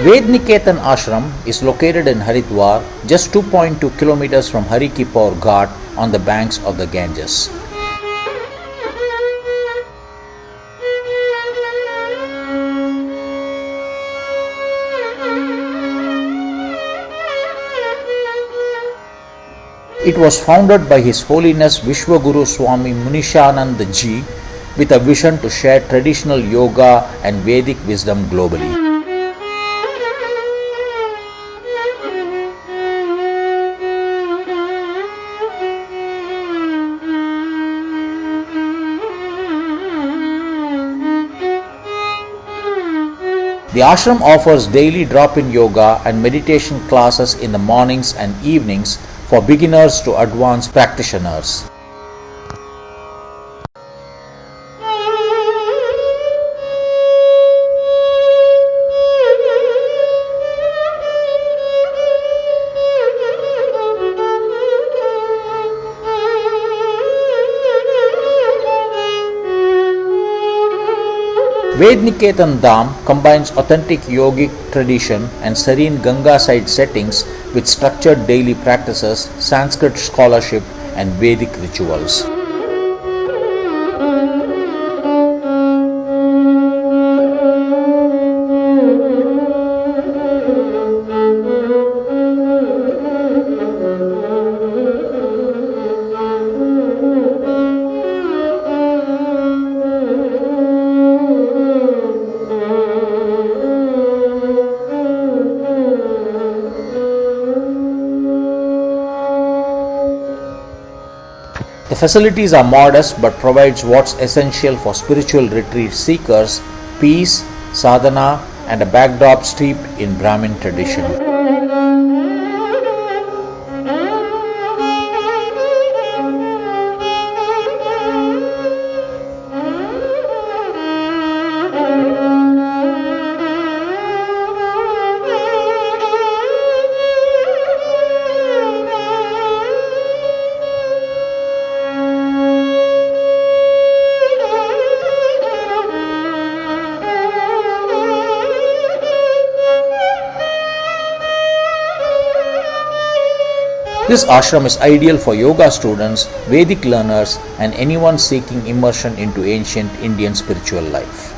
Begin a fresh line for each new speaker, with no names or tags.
Ved Niketan Ashram is located in Haridwar, just 2.2 kilometers from Har Ki Pauri ghat on the banks of the Ganges. It was founded by His Holiness Vishwaguru Swami Munishanand with a vision to share traditional yoga and Vedic wisdom globally. The ashram offers daily drop-in yoga and meditation classes in the mornings and evenings for beginners to advanced practitioners. Ved Niketan Dham combines authentic yogic tradition and serene Ganga-side settings with structured daily practices, Sanskrit scholarship and Vedic rituals. The facilities are modest but provides what's essential for spiritual retreat seekers: peace, sadhana and a backdrop steeped in Brahmin tradition. This ashram is ideal for yoga students, Vedic learners and anyone seeking immersion into ancient Indian spiritual life.